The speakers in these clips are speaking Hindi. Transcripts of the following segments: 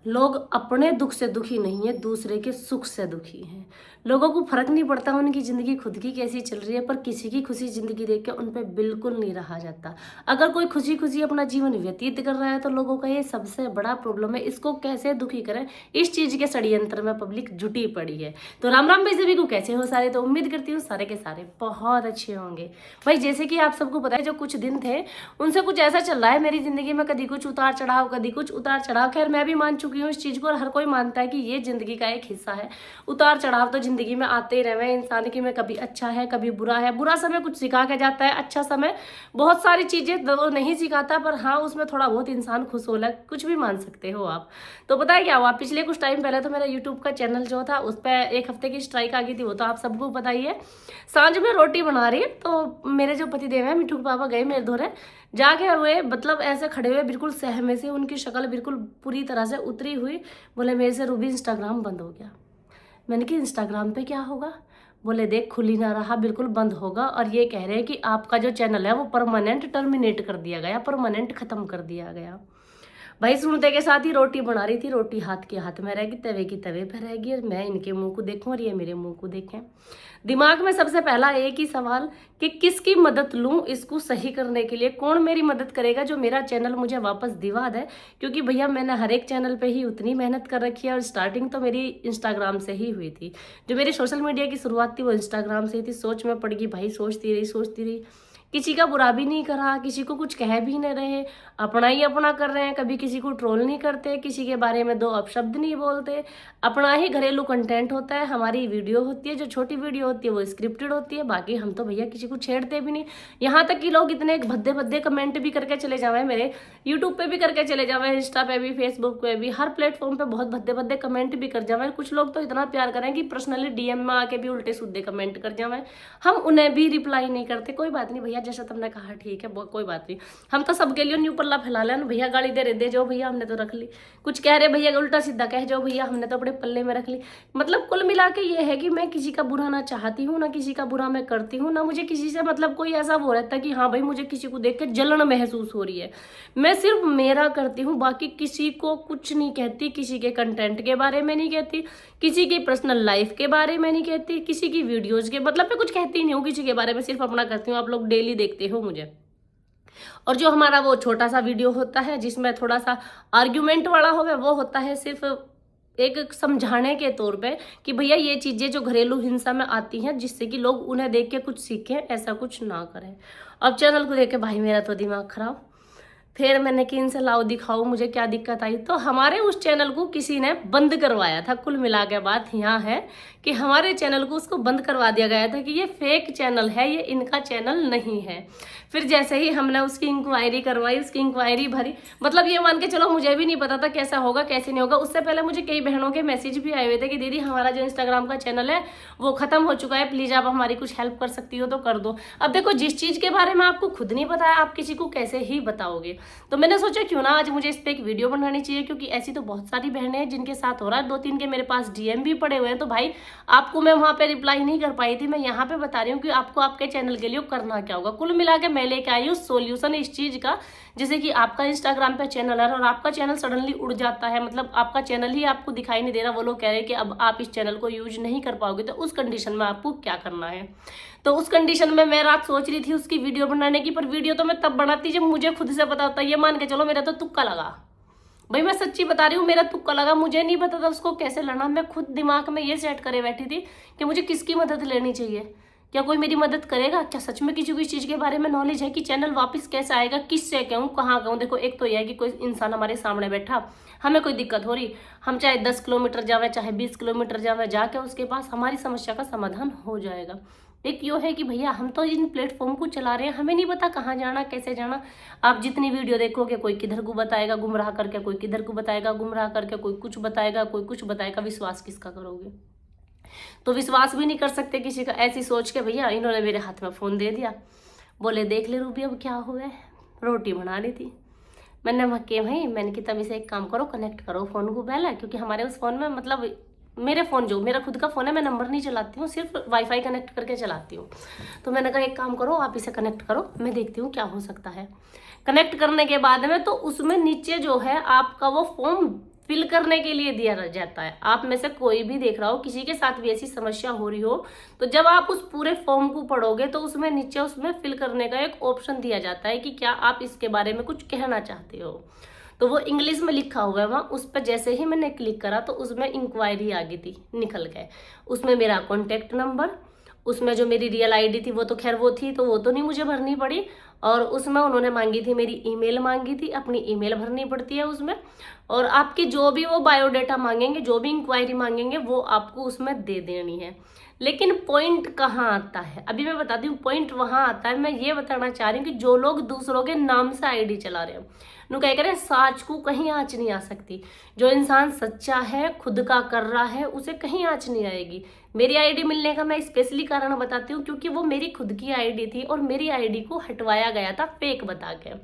लोग अपने दुख से दुखी नहीं है, दूसरे के सुख से दुखी हैं। लोगों को फर्क नहीं पड़ता उनकी जिंदगी खुद की कैसी चल रही है, पर किसी की खुशी जिंदगी देख के उन पे बिल्कुल नहीं रहा जाता। अगर कोई खुशी खुशी अपना जीवन व्यतीत कर रहा है तो लोगों का ये सबसे बड़ा प्रॉब्लम है, इसको कैसे दुखी करें, इस चीज के षड्यंत्र में पब्लिक जुटी पड़ी है। तो राम राम भाई सभी को, कैसे हो सारे? तो उम्मीद करती हूँ सारे के सारे बहुत अच्छे होंगे। भाई जैसे कि आप सबको पता है, जो कुछ दिन थे उनसे कुछ ऐसा चल रहा है मेरी जिंदगी में, कभी कुछ उतार चढ़ाव, कभी कुछ उतार चढ़ाव। खैर मैं भी मान चुकी हूँ इस चीज को, और हर कोई मानता है कि ये जिंदगी का एक हिस्सा है। उतार चढ़ाव तो जिंदगी में आते ही रहे इंसान की, में कभी अच्छा है कभी बुरा है। बुरा समय कुछ सिखा के जाता है, अच्छा समय बहुत सारी चीजें तो नहीं सिखाता, पर हाँ उसमें थोड़ा बहुत इंसान खुश हो लग, कुछ भी मान सकते हो आप। तो पता है क्या हुआ, पिछले कुछ टाइम पहले तो मेरा यूट्यूब का चैनल जो था उस पर 1 हफ्ते की स्ट्राइक आ गई थी, वो तो आप सबको पता ही है। सांझ में रोटी बना रही तो मेरे जो पतिदेव है मिठू के पापा गए मेरे धोरे, जाके हुए मतलब ऐसे खड़े हुए बिल्कुल सहमे से, उनकी शक्ल बिल्कुल पूरी तरह से उतरी हुई। बोले मेरे से रूबी इंस्टाग्राम बंद हो गया। मैंने कहा इंस्टाग्राम पे क्या होगा? बोले देख खुल ही ना रहा, बिल्कुल बंद होगा, और ये कह रहे हैं कि आपका जो चैनल है वो परमानेंट टर्मिनेट कर दिया गया, परमानेंट खत्म कर दिया गया। भाई सुनते के साथ ही रोटी बना रही थी, रोटी हाथ के हाथ में रहेगी, तवे की तवे पर रहेगी, और मैं इनके मुंह को देखूं और ये मेरे मुंह को देखें। दिमाग में सबसे पहला एक ही सवाल कि किसकी मदद लूं इसको सही करने के लिए, कौन मेरी मदद करेगा जो मेरा चैनल मुझे वापस दिवा दे। क्योंकि भैया मैंने हर एक चैनल पे ही उतनी मेहनत कर रखी है, और स्टार्टिंग तो मेरी इंस्टाग्राम से ही हुई थी। जो मेरी सोशल मीडिया की शुरुआत थी वो इंस्टाग्राम से ही थी। सोच में पड़ गई भाई, सोचती रही, किसी का बुरा भी नहीं करा, किसी को कुछ कह भी नहीं रहे, अपना ही अपना कर रहे हैं। कभी किसी को ट्रोल नहीं करते, किसी के बारे में 2 अपशब्द नहीं बोलते, अपना ही घरेलू कंटेंट होता है। हमारी वीडियो होती है, जो छोटी वीडियो होती है वो स्क्रिप्टेड होती है, बाकी हम तो भैया किसी को छेड़ते भी नहीं। यहाँ तक कि लोग इतने भद्दे भद्दे कमेंट भी करके चले जावे, मेरे यूट्यूब पे भी करके चले जावे, इंस्टा पे भी, फेसबुक पे भी, हर प्लेटफॉर्म पे बहुत भद्दे भद्दे कमेंट भी कर जावे। कुछ लोग तो इतना प्यार करें कि पर्सनली डीएम में आके भी उल्टे सीधे कमेंट कर जावे, हम उन्हें भी रिप्लाई नहीं करते। कोई बात नहीं भैया, जैसा तुमने कहा ठीक है, कोई बात नहीं, हम तो सबके लिए न्यू पल्ला फैला लेना भैया। गाली दे रहे दे जाओ भैया, हमने तो रख ली। कुछ कह रहे भैया उल्टा सीधा कह जाओ भैया, हमने तो अपने पल्ले में रख ली। मतलब कुल मिला के ये है कि मैं किसी का बुरा ना चाहती हूँ, ना किसी का बुरा मैं करती हूँ, ना मुझे किसी से मतलब कोई ऐसा वो रहता है कि हाँ भाई मुझे किसी को देख के जलन महसूस हो रही है। मैं सिर्फ मेरा करती हूँ, बाकी किसी को कुछ नहीं कहती, किसी के कंटेंट के बारे में नहीं कहती, किसी की पर्सनल लाइफ के बारे में नहीं कहती, किसी की वीडियोज के मतलब मैं कुछ कहती नहीं हूँ किसी के बारे में, सिर्फ अपना करती हूँ। आप लोग डेली देखते हो मुझे। और जो हमारा वो छोटा सा वीडियो होता है जिसमें थोड़ा सा आर्ग्यूमेंट वाला होगा, वो होता है सिर्फ एक समझाने के तौर पे कि भैया ये चीजें जो घरेलू हिंसा में आती हैं, जिससे कि लोग उन्हें देख के कुछ सीखें, ऐसा कुछ ना करें। अब चैनल को देख के भाई मेरा तो दिमाग खराब। फिर मैंने कि इनसे लाओ दिखाओ मुझे क्या दिक्कत आई, तो हमारे उस चैनल को किसी ने बंद करवाया था। कुल मिला के बात यहाँ है कि हमारे चैनल को उसको बंद करवा दिया गया था कि ये फेक चैनल है, ये इनका चैनल नहीं है। फिर जैसे ही हमने उसकी इंक्वायरी करवाई, उसकी इंक्वायरी भरी, मतलब ये मान के चलो मुझे भी नहीं पता था कैसा होगा कैसे नहीं होगा। उससे पहले मुझे कई बहनों के मैसेज भी आए हुए थे कि दीदी हमारा जो इंस्टाग्राम का चैनल है वो खत्म हो चुका है, प्लीज आप हमारी कुछ हेल्प कर सकती हो तो कर दो। अब देखो जिस चीज के बारे में आपको खुद नहीं पता है, आप किसी को कैसे ही बताओगे। तो मैंने सोचा क्यों ना आज मुझे इस पे एक वीडियो बनानी चाहिए, क्योंकि ऐसी तो बहुत सारी बहनें हैं जिनके साथ हो रहा है। 2-3 के मेरे पास डीएम भी पड़े हुए हैं। तो भाई आपको मैं वहां पे रिप्लाई नहीं कर पाई थी, मैं यहाँ पे बता रही हूँ कि आपको आपके चैनल के लिए करना क्या होगा। कुल मिला के मैं लेके आई हूँ सोल्यूशन इस चीज का। जैसे कि आपका इंस्टाग्राम पे चैनल है और आपका चैनल सडनली उड़ जाता है, मतलब आपका चैनल ही आपको दिखाई नहीं दे रहा, वो लोग कह रहे हैं कि अब आप इस चैनल को यूज नहीं कर पाओगे, तो उस कंडीशन में आपको क्या करना है। तो उस कंडीशन में मैं रात सोच रही थी उसकी वीडियो बनाने की, पर वीडियो तो मैं तब बनाती जब मुझे खुद से पता होता। ये मान के चलो मेरा तो तुक्का लगा, भाई मैं सच्ची बता रही हूँ, मेरा तुक्का लगा। मुझे नहीं पता था उसको कैसे लड़ना। मैं खुद दिमाग में ये सेट करे बैठी थी कि मुझे किसकी मदद लेनी चाहिए, क्या कोई मेरी मदद करेगा, क्या सच में किसी को इस चीज के बारे में नॉलेज है कि चैनल वापस कैसे आएगा, किससे कहूँ, कहाँ कहूँ। देखो एक तो यह है कि कोई इंसान हमारे सामने बैठा, हमें कोई दिक्कत हो रही, हम चाहे 10 किलोमीटर जावे चाहे 20 किलोमीटर जावे, जाके उसके पास हमारी समस्या का समाधान हो जाएगा। एक यो है कि भैया हम तो इन प्लेटफॉर्म को चला रहे हैं, हमें नहीं पता कहाँ जाना कैसे जाना। आप जितनी वीडियो देखोगे कोई किधर को बताएगा गुमराह करके, कोई किधर को बताएगा गुमराह करके, कोई कुछ बताएगा कोई कुछ बताएगा, विश्वास किसका करोगे। तो विश्वास भी नहीं कर सकते किसी का। ऐसी सोच के भैया इन्होंने मेरे हाथ में फोन दे दिया, बोले देख ले रूबी अब क्या हुआ है। रोटी बना रही थी, मैंने मक्के भाई, मैंने कि तभी से एक काम करो कनेक्ट करो फोन को पहले, क्योंकि हमारे उस फोन में मतलब मेरे फोन जो मेरा खुद का फोन है, मैं नंबर नहीं चलाती हूँ, सिर्फ वाईफाई कनेक्ट करके चलाती हूँ। तो मैंने कहा एक काम करो आप इसे कनेक्ट करो, मैं देखती हूँ क्या हो सकता है। कनेक्ट करने के बाद में तो उसमें नीचे जो है आपका वो फॉर्म फिल करने के लिए दिया जाता है। आप में से कोई भी देख रहा हो, किसी के साथ भी ऐसी समस्या हो रही हो, तो जब आप उस पूरे फॉर्म को पढ़ोगे तो उसमें नीचे उसमें फिल करने का एक ऑप्शन दिया जाता है कि क्या आप इसके बारे में कुछ कहना चाहते हो। तो वो इंग्लिश में लिखा हुआ है वहाँ, उस पर जैसे ही मैंने क्लिक करा तो उसमें इंक्वायरी आ गई थी, निकल गए। उसमें मेरा कॉन्टेक्ट नंबर, उसमें जो मेरी रियल आईडी थी वो तो खैर वो थी, तो वो तो नहीं मुझे भरनी पड़ी। और उसमें उन्होंने मांगी थी, मेरी ईमेल मांगी थी, अपनी ईमेल भरनी पड़ती है उसमें। और आपकी जो भी वो बायोडाटा मांगेंगे, जो भी इंक्वायरी मांगेंगे, वो आपको उसमें दे देनी है। लेकिन पॉइंट कहाँ आता है, अभी मैं बताती हूँ। पॉइंट वहां आता है, मैं ये बताना चाह रही हूँ कि जो लोग दूसरों के नाम से आईडी चला रहे हैं, नु क्या करें, साच को कहीं आँच नहीं आ सकती। जो इंसान सच्चा है, खुद का कर रहा है, उसे कहीं आँच नहीं आएगी। मेरी आईडी मिलने का मैं स्पेशली कारण बताती हूँ, क्योंकि वो मेरी खुद की आईडी थी और मेरी आईडी को हटवाया गया था फेक बता के।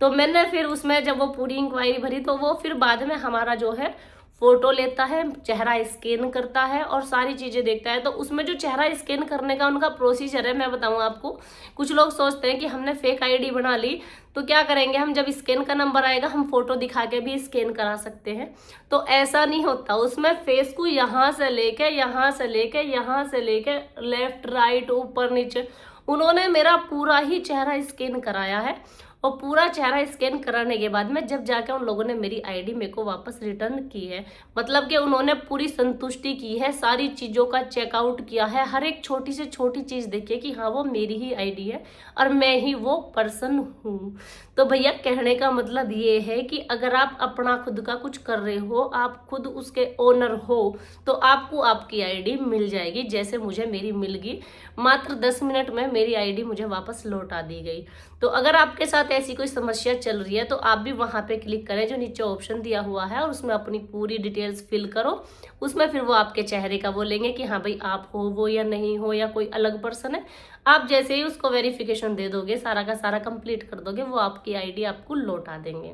तो मैंने फिर उसमें जब वो पूरी इंक्वायरी भरी, तो वो फिर बाद में हमारा जो है फोटो लेता है, चेहरा स्कैन करता है और सारी चीजें देखता है। तो उसमें जो चेहरा स्कैन करने का उनका प्रोसीजर है, मैं बताऊं आपको। कुछ लोग सोचते हैं कि हमने फेक आईडी बना ली तो क्या करेंगे, हम जब स्कैन का नंबर आएगा हम फोटो दिखा के भी स्कैन करा सकते हैं। तो ऐसा नहीं होता। उसमें फेस को यहाँ से लेके यहाँ से लेके यहाँ से लेके लेफ्ट राइट ऊपर नीचे उन्होंने मेरा पूरा ही चेहरा स्कैन कराया है। और पूरा चेहरा स्कैन कराने के बाद में जब जाके उन लोगों ने मेरी आईडी मेरे को वापस रिटर्न की है, मतलब कि उन्होंने पूरी संतुष्टि की है, सारी चीज़ों का चेकआउट किया है, हर एक छोटी से छोटी चीज़ देखिए कि हाँ वो मेरी ही आईडी है और मैं ही वो पर्सन हूँ। तो भैया कहने का मतलब ये है कि अगर आप अपना खुद का कुछ कर रहे हो, आप खुद उसके ओनर हो, तो आपको आपकी आईडी मिल जाएगी। जैसे मुझे मेरी मिल गई, मात्र 10 मिनट में मेरी आईडी मुझे वापस लौटा दी गई। तो अगर आपके साथ ऐसी कोई समस्या चल रही है तो आप भी वहां पे क्लिक करें, जो नीचे ऑप्शन दिया हुआ है, और उसमें अपनी पूरी डिटेल्स फिल करो। उसमें फिर वो आपके चेहरे का बोलेंगे कि हाँ भाई आप हो वो या नहीं हो, या कोई अलग पर्सन है। आप जैसे ही उसको वेरिफिकेशन दे दोगे, सारा का सारा कंप्लीट कर दोगे, वो आपकी आईडी आपको लौटा देंगे।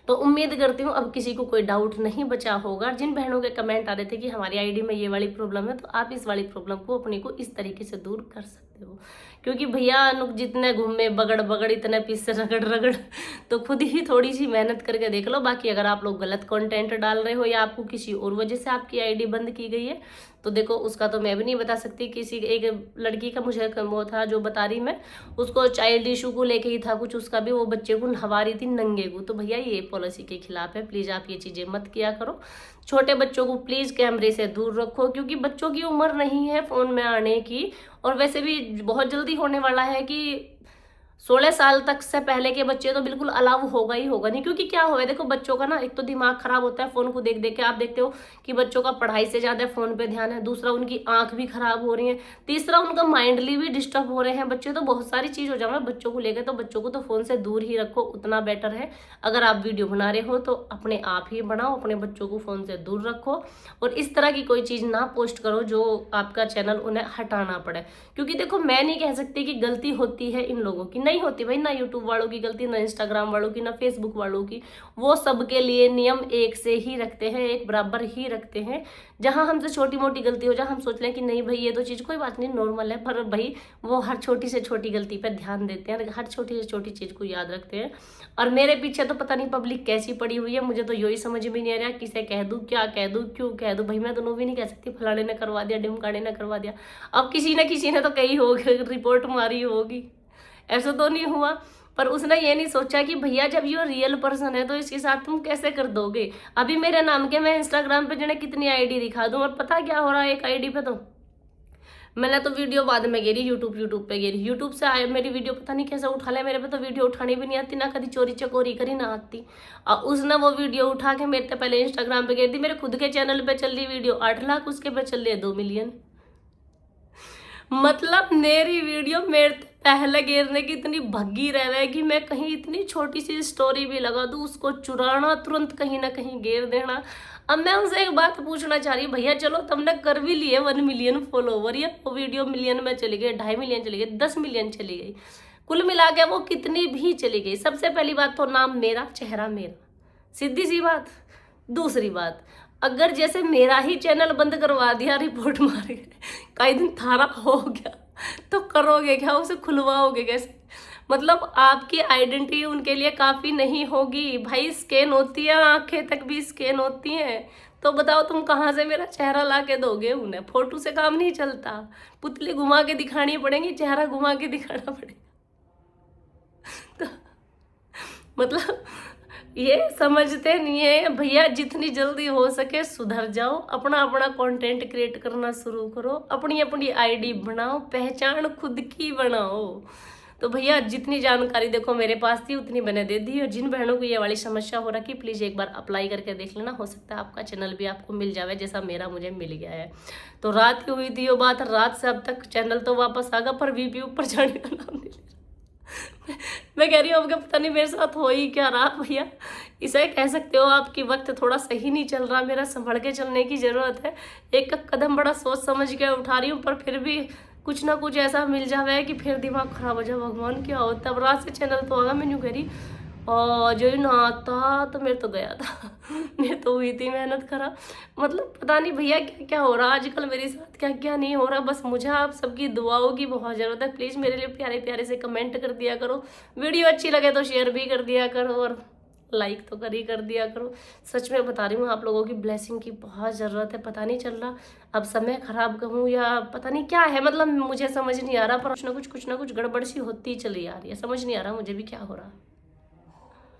तो उम्मीद करती हूँ अब किसी को कोई डाउट नहीं बचा होगा। जिन बहनों के कमेंट आ रहे थे कि हमारी आईडी में ये वाली प्रॉब्लम है, तो आप इस वाली प्रॉब्लम को अपने को इस तरीके से दूर कर सकते हो। क्योंकि भैया अनुक जितने घूमे बगड़ बगड़, इतने पीस से रगड़ रगड़, तो खुद ही थोड़ी सी मेहनत करके देख लो। बाकी अगर आप लोग गलत कंटेंट डाल रहे हो या आपको किसी और वजह से आपकी आईडी बंद की गई है, तो देखो उसका तो मैं भी नहीं बता सकती। किसी एक लड़की का मुझे वो था जो बता रही मैं, उसको चाइल्ड इशू को लेके ही था कुछ, उसका भी वो बच्चे को नहवा रही थी नंगे को। तो भैया ये पॉलिसी के खिलाफ है, प्लीज आप ये चीजें मत किया करो। छोटे बच्चों को प्लीज कैमरे से दूर रखो, क्योंकि बच्चों की उम्र नहीं है फोन में आने की। और वैसे भी बहुत जल्दी होने वाला है कि 16 साल तक से पहले के बच्चे तो बिल्कुल अलाउ होगा ही होगा नहीं। क्योंकि क्या होगा, देखो बच्चों का ना एक तो दिमाग खराब होता है फोन को देख देख के। आप देखते हो कि बच्चों का पढ़ाई से ज्यादा फोन पे ध्यान है, दूसरा उनकी आंख भी खराब हो रही है, तीसरा उनका माइंडली भी डिस्टर्ब हो रहे हैं बच्चे। तो बहुत सारी चीज हो जाए बच्चों को लेकर, तो बच्चों को तो फोन से दूर ही रखो, उतना बेटर है। अगर आप वीडियो बना रहे हो तो अपने आप ही बनाओ, अपने बच्चों को फोन से दूर रखो, और इस तरह की कोई चीज ना पोस्ट करो जो आपका चैनल उन्हें हटाना पड़े। क्योंकि देखो मैं नहीं कह सकती कि गलती होती है इन लोगों की, नहीं होती भाई, ना यूट्यूब वालों की गलती, ना इंस्टाग्राम वालों की, ना फेसबुक वालों की। वो सबके लिए नियम एक से ही रखते हैं, एक बराबर ही रखते हैं। जहां हमसे छोटी मोटी गलती हो जाए, हम सोच लें कि नहीं भाई ये तो चीज कोई बात नहीं, नॉर्मल है, पर भाई वो हर छोटी से छोटी गलती पर ध्यान देते हैं, हर छोटी से छोटी चीज को याद रखते हैं। और मेरे पीछे तो पता नहीं पब्लिक कैसी पड़ी हुई है, मुझे तो यही समझ में नहीं आ रहा किसे कह दूं, क्या कह दूं, क्यों कह दूं। भाई मैं दोनों भी नहीं कह सकती, फलाने ने करवा दिया, डिमकाने ने करवा दिया। अब किसी ने तो कही होगी, रिपोर्ट मारी होगी, ऐसा तो नहीं हुआ। पर उसने ये नहीं सोचा कि भैया जब ये रियल पर्सन है तो इसके साथ तुम कैसे कर दोगे। अभी मेरे नाम के मैं इंस्टाग्राम पे जने कितनी आईडी दिखा दूं, और पता क्या हो रहा है एक आईडी पे, तो मैंने तो वीडियो बाद में गिरी, यूट्यूब पे गिरी। यूट्यूब से आए मेरी वीडियो पता नहीं कैसे उठा लिया, मेरे पे तो वीडियो उठानी भी नहीं आती, ना कभी चोरी चकोरी करी ना आती। और उसने वो वीडियो उठा के मेरे से पहले इंस्टाग्राम पे गिर दी। मेरे खुद के चैनल पे चल रही वीडियो 8 लाख, उसके पे चल रही है 2 मिलियन। मतलब मेरी वीडियो मेरे पहले गिरने की इतनी भग्गी रहे कि मैं कहीं इतनी छोटी सी स्टोरी भी लगा दूं, उसको चुराना, तुरंत कहीं ना कहीं गिर देना। अब मैं उनसे एक बात पूछना चाह रही, भैया चलो तुमने कर भी लिए 1 मिलियन फॉलोवर, या वो वीडियो मिलियन में चली गई, 2.5 मिलियन चली गई, 10 मिलियन चली गई, कुल मिला के वो कितनी भी चली गई। सबसे पहली बात तो नाम मेरा, चेहरा मेरा, सीधी सी बात। दूसरी बात, अगर जैसे मेरा ही चैनल बंद करवा दिया, रिपोर्ट मार के, कई दिन थारा हो गया, तो करोगे क्या, उसे खुलवाओगे कैसे। मतलब आपकी आइडेंटिटी उनके लिए काफी नहीं होगी। भाई स्कैन होती है, आंखें तक भी स्कैन होती हैं। तो बताओ तुम कहाँ से मेरा चेहरा ला के दोगे उन्हें? फोटो से काम नहीं चलता, पुतली घुमा के दिखानी पड़ेगी, चेहरा घुमा के दिखाना पड़ेगा। तो मतलब ये समझते नहीं है भैया, जितनी जल्दी हो सके सुधर जाओ, अपना अपना कंटेंट क्रिएट करना शुरू करो, अपनी अपनी आईडी बनाओ, पहचान खुद की बनाओ। तो भैया जितनी जानकारी देखो मेरे पास थी उतनी मैंने दे दी। और जिन बहनों को ये वाली समस्या हो रखी, प्लीज एक बार अप्लाई करके देख लेना, हो सकता है आपका चैनल भी आपको मिल जाए जैसा मेरा मुझे मिल गया है। तो रात की हुई थी वो बात, रात से अब तक चैनल तो वापस आ गया पर वीपी ऊपर जाने का नाम नहीं ले रहा। मैं कह रही हूँ अब पता नहीं मेरे साथ हो ही क्या रहा भैया। इसे कह सकते हो आपकी वक्त थोड़ा सही नहीं चल रहा, मेरा संभल के चलने की जरूरत है। एक कदम बड़ा सोच समझ के उठा रही हूँ, पर फिर भी कुछ ना कुछ ऐसा मिल जावे कि फिर दिमाग खराब हो जाए। भगवान क्या होता, अब रात से चैनल तो आगा मैंने कह रही, और जो ना आता तो मेरे तो गया था। मैं तो हुई थी मेहनत करा। मतलब पता नहीं भैया क्या क्या हो रहा आजकल मेरे साथ, क्या क्या नहीं हो रहा। बस मुझे आप सबकी दुआओं की बहुत ज़रूरत है। प्लीज़ मेरे लिए प्यारे प्यारे से कमेंट कर दिया करो, वीडियो अच्छी लगे तो शेयर भी कर दिया करो, और लाइक तो कर दिया करो। सच में बता रही हूँ, आप लोगों की ब्लेसिंग की बहुत ज़रूरत है। पता नहीं चल रहा अब समय खराब कहूँ या पता नहीं क्या है, मतलब मुझे समझ नहीं आ रहा, पर कुछ ना कुछ गड़बड़ सी होती चली आ रही है, समझ नहीं आ रहा मुझे भी क्या हो रहा।